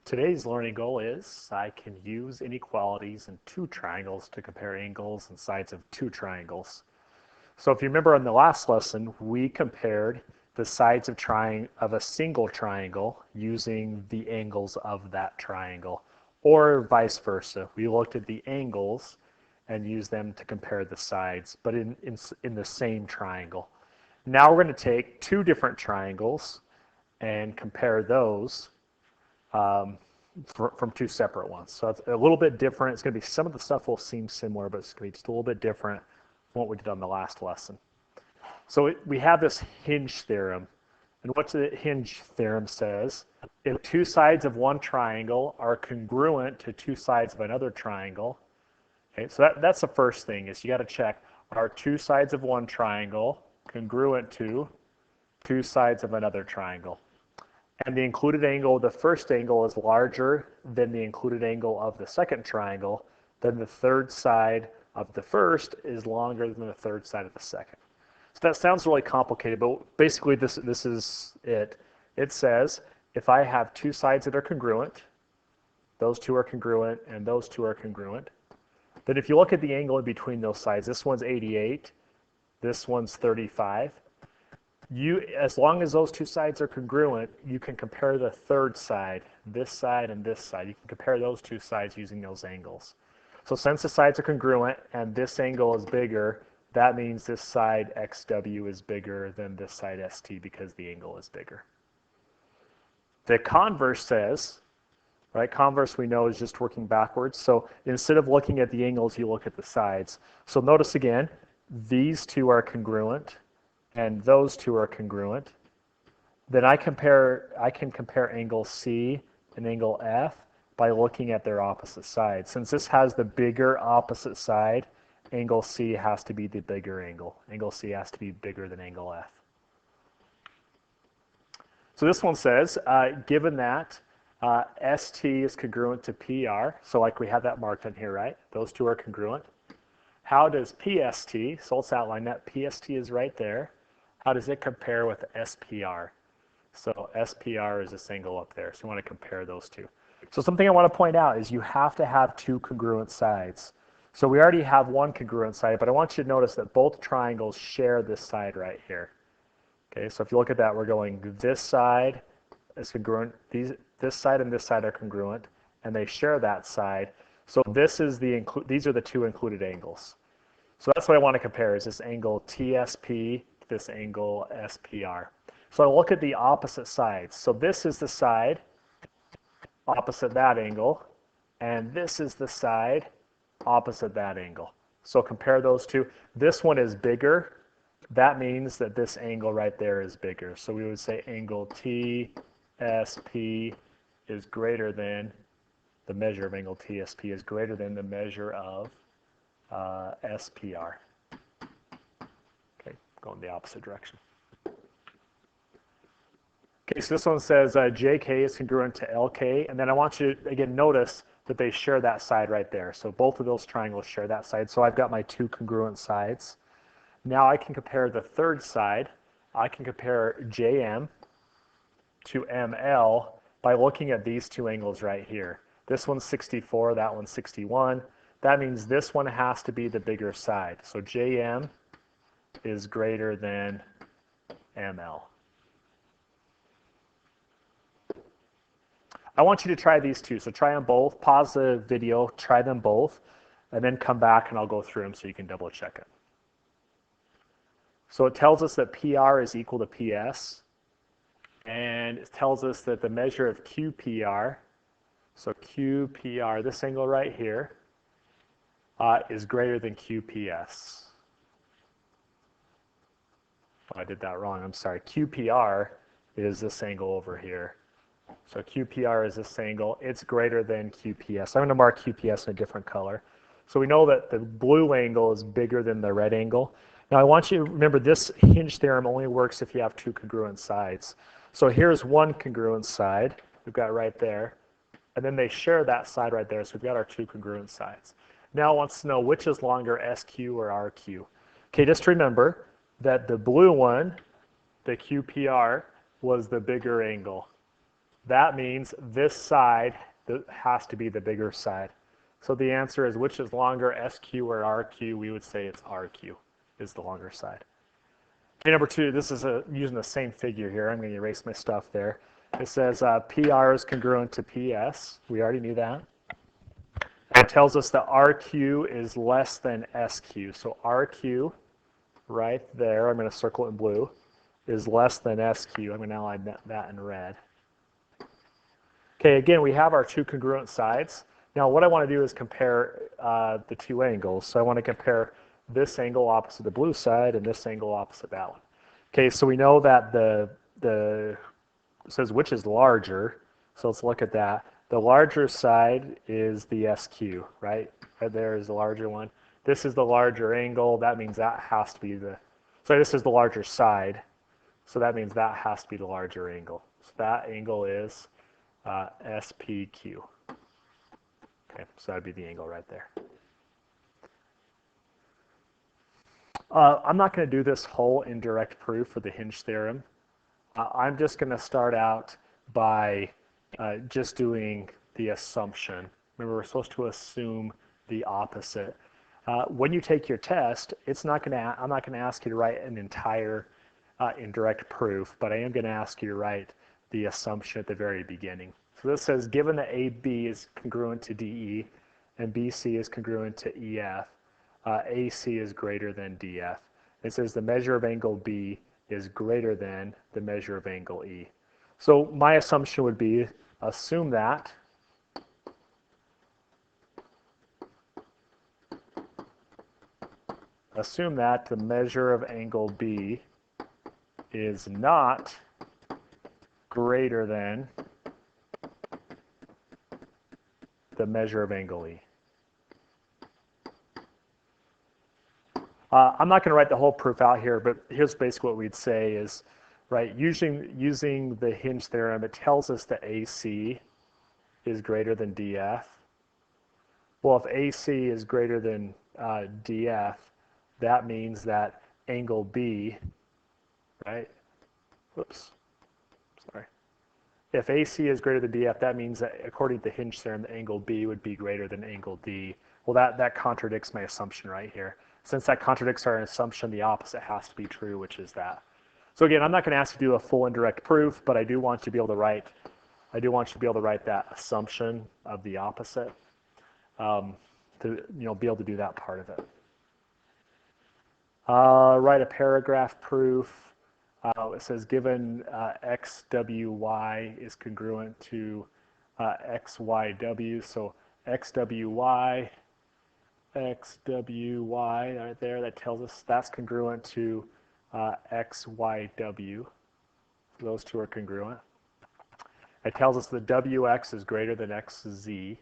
Today's learning goal is I can use inequalities in two triangles to compare angles and sides of two triangles. So if you remember in the last lesson, we compared the sides of a single triangle using the angles of that triangle, or vice versa. We looked at the angles and used them to compare the sides, but in the same triangle. Now we're going to take two different triangles and compare those from two separate ones. So it's a little bit different. It's going to be, some of the stuff will seem similar, but it's going to be just a little bit different from what we did on the last lesson. So we have this hinge theorem. And what the hinge theorem says, if two sides of one triangle are congruent to two sides of another triangle, okay, so that's the first thing, is you got to check, are two sides of one triangle congruent to two sides of another triangle? And the included angle of the first angle is larger than the included angle of the second triangle, then the third side of the first is longer than the third side of the second. So that sounds really complicated, but basically this is it. It says if I have two sides that are congruent, those two are congruent, and those two are congruent, then if you look at the angle in between those sides, this one's 88, this one's 35, as long as those two sides are congruent, you can compare the third side, this side and this side. You can compare those two sides using those angles. So since the sides are congruent and this angle is bigger, that means this side XW is bigger than this side ST because the angle is bigger. The converse says, right, converse we know is just working backwards. So instead of looking at the angles, you look at the sides. So notice again, these two are congruent and those two are congruent. Then I can compare angle C and angle F by looking at their opposite sides. Since this has the bigger opposite side, angle C has to be the bigger angle. Angle C has to be bigger than angle F. So this one says, given that ST is congruent to PR, so like we have that marked on here, right? Those two are congruent. How does PST, so let's outline that, PST is right there. How does it compare with SPR? So SPR is this angle up there, so you want to compare those two. So something I want to point out is you have to have two congruent sides. So we already have one congruent side, but I want you to notice that both triangles share this side right here. Okay, so if you look at that, we're going this side is congruent, this side and this side are congruent, and they share that side. So this is these are the two included angles. So that's what I want to compare, is this angle TSP, this angle SPR. So I look at the opposite sides. So this is the side opposite that angle, and this is the side opposite that angle. So compare those two. This one is bigger. That means that this angle right there is bigger. So we would say angle TSP is greater than, the measure of angle TSP is greater than the measure of SPR. Okay, going the opposite direction. Okay, so this one says JK is congruent to LK, and then I want you to, again, notice that they share that side right there. So both of those triangles share that side. So I've got my two congruent sides. Now I can compare the third side. I can compare JM to ML by looking at these two angles right here. This one's 64, that one's 61. That means this one has to be the bigger side. So JM is greater than ML. I want you to try these two. So try them both. Pause the video, try them both, and then come back and I'll go through them so you can double check it. So it tells us that PR is equal to PS, and it tells us that the measure of QPR, so QPR, this angle right here, is greater than QPS. Oh, I did that wrong, I'm sorry. QPR is this angle over here. So QPR is this angle, it's greater than QPS. I'm going to mark QPS in a different color. So we know that the blue angle is bigger than the red angle. Now I want you to remember this hinge theorem only works if you have two congruent sides. So here's one congruent side, we've got right there, and then they share that side right there, so we've got our two congruent sides. Now it wants to know which is longer, SQ or RQ. Okay, just remember that the blue one, the QPR, was the bigger angle. that means this side has to be the bigger side. So the answer is, which is longer, SQ or RQ? We would say it's RQ is the longer side. Okay, number 2, this is using the same figure here. I'm going to erase my stuff there. It says PR is congruent to PS. We already knew that. It tells us that RQ is less than SQ. So RQ, right there, I'm going to circle it in blue, is less than SQ. I'm going to outline that in red. Okay, again, we have our 2 congruent sides. Now what I want to do is compare the 2 angles. So I want to compare this angle opposite the blue side and this angle opposite that one. Okay, so we know that it says which is larger. So let's look at that. The larger side is the SQ, right? Right there is the larger one. This is the larger angle. That means that has to be this is the larger side. So that means that has to be the larger angle. So that angle is SPQ. Okay, so that would be the angle right there. I'm not going to do this whole indirect proof for the hinge theorem. I'm just going to start out by just doing the assumption. Remember, we're supposed to assume the opposite. When you take your test, I'm not going to ask you to write an entire indirect proof, but I am going to ask you to write the assumption at the very beginning. So this says, given that AB is congruent to DE and BC is congruent to EF, AC is greater than DF. It says the measure of angle B is greater than the measure of angle E. So my assumption would be, assume that the measure of angle B is not greater than the measure of angle E. I'm not going to write the whole proof out here, but here's basically what we'd say is, right, using the hinge theorem, it tells us that AC is greater than DF. Well, if AC is greater than DF, that means that angle B, right, whoops, sorry. If AC is greater than DF, that means that according to the hinge theorem, the angle B would be greater than angle D. Well, that contradicts my assumption right here. Since that contradicts our assumption, the opposite has to be true, which is that. So again, I'm not going to ask you to do a full indirect proof, but I do want you to be able to write that assumption of the opposite to be able to do that part of it. Write a paragraph proof. It says given XWY is congruent to XYW, so XWY right there, that tells us that's congruent to XYW. Those two are congruent. It tells us that WX is greater than XZ.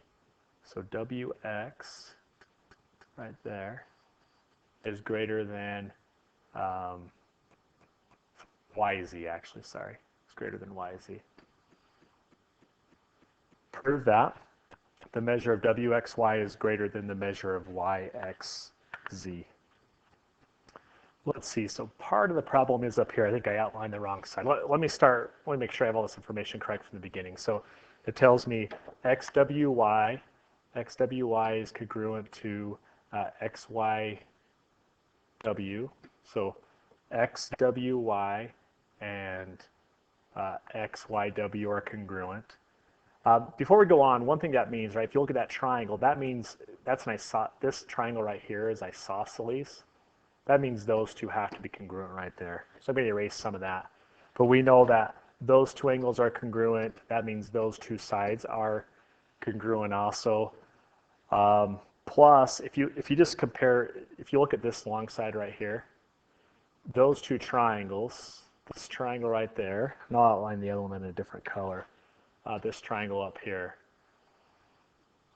So WX right there is greater than YZ, actually, sorry. It's greater than YZ. Prove that. The measure of WXY is greater than the measure of YXZ. Let's see, so part of the problem is up here. I think I outlined the wrong side. Let me make sure I have all this information correct from the beginning. So it tells me XWY is congruent to XYW. So XWY and XYW are congruent. Before we go on, one thing that means, right, if you look at that triangle, that means this triangle right here is isosceles. That means those two have to be congruent right there. So I'm going to erase some of that. But we know that those two angles are congruent. That means those two sides are congruent also. Plus, if you just compare, if you look at this long side right here, those two triangles, this triangle right there, and I'll outline the other one in a different color. This triangle up here,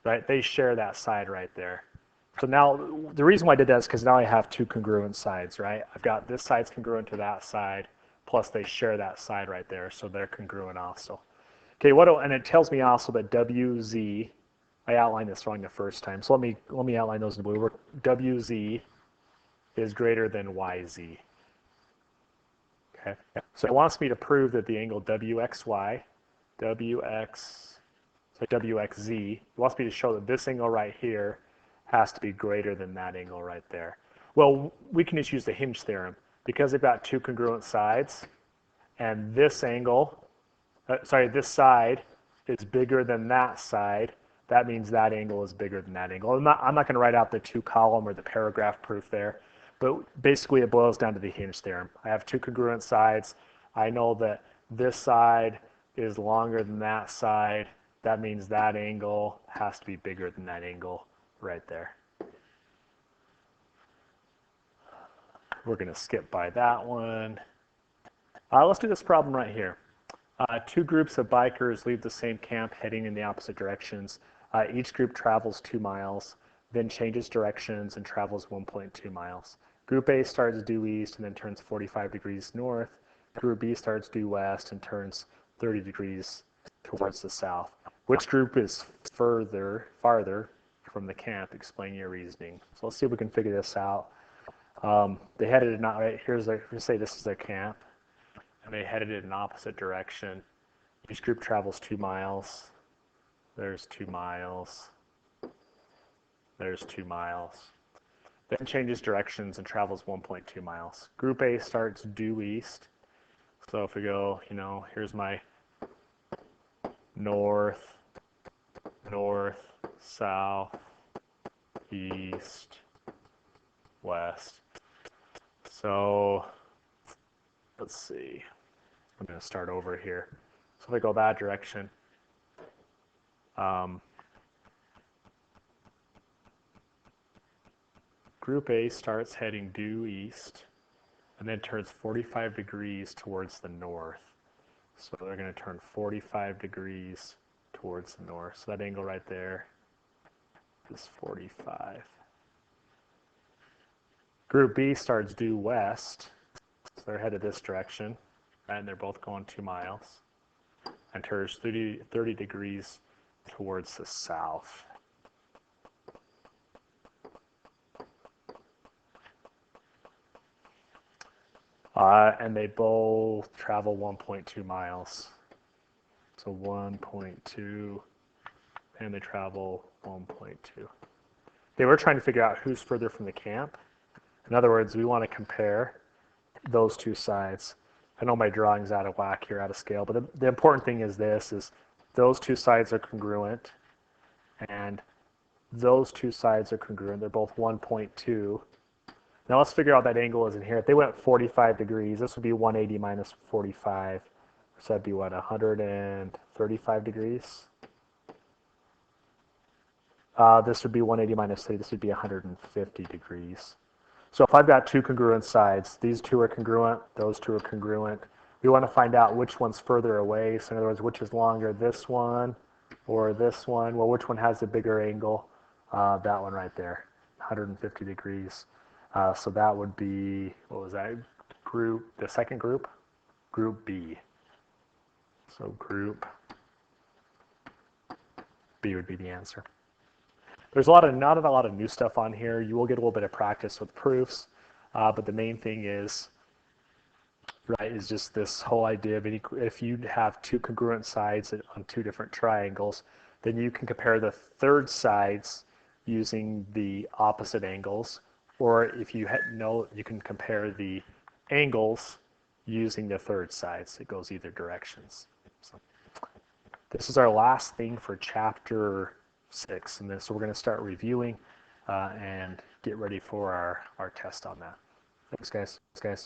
right? They share that side right there. So now the reason why I did that is because now I have two congruent sides, right? I've got this side's congruent to that side, plus they share that side right there, so they're congruent also. Okay, and it tells me also that WZ, I outlined this wrong the first time, so let me outline those in blue. WZ is greater than YZ. Okay, so it wants me to prove that the angle WXY WX, so WXZ, wants me to show that this angle right here has to be greater than that angle right there. Well, we can just use the hinge theorem. Because they've got two congruent sides, and this angle, this side is bigger than that side, that means that angle is bigger than that angle. I'm not going to write out the two column or the paragraph proof there, but basically it boils down to the hinge theorem. I have two congruent sides. I know that this side is longer than that side. That means that angle has to be bigger than that angle right there. We're going to skip by that one. Let's do this problem right here. Two groups of bikers leave the same camp heading in the opposite directions. Each group travels 2 miles, then changes directions and travels 1.2 miles. Group A starts due east and then turns 45 degrees north. Group B starts due west and turns 30 degrees towards the south. Which group is farther from the camp? Explain your reasoning. So let's see if we can figure this out. They headed in, right, let's say this is their camp, and they headed in an opposite direction. Each group travels 2 miles. There's 2 miles. There's 2 miles. Then changes directions and travels 1.2 miles. Group A starts due east. So if we go, here's my north, south, east, west. So let's see. I'm going to start over here. So if I go that direction, Group A starts heading due east and then turns 45 degrees towards the north. So they're going to turn 45 degrees towards the north. So that angle right there is 45. Group B starts due west. So they're headed this direction, and they're both going 2 miles, and turns 30 degrees towards the south. And they both travel 1.2 miles. So 1.2, and they travel 1.2. They were trying to figure out who's further from the camp. In other words, we want to compare those two sides. I know my drawing's out of whack here, out of scale, but the important thing is this, is those two sides are congruent, and those two sides are congruent. They're both 1.2. Now let's figure out that angle is in here. If they went 45 degrees, this would be 180 minus 45. So that'd be what, 135 degrees? This would be 180 minus 3. This would be 150 degrees. So if I've got two congruent sides, these two are congruent, those two are congruent. We want to find out which one's further away. So in other words, which is longer, this one or this one? Well, which one has the bigger angle? That one right there, 150 degrees. So that would be, what was that? The second group? Group B. So group B would be the answer. There's not a lot of new stuff on here. You will get a little bit of practice with proofs, but the main thing is, right, is just this whole idea of if you have two congruent sides on two different triangles, then you can compare the third sides using the opposite angles, or if you know, you can compare the angles using the third sides. It goes either directions. So this is our last thing for chapter 6, and so we're going to start reviewing and get ready for our test on that. Thanks, guys.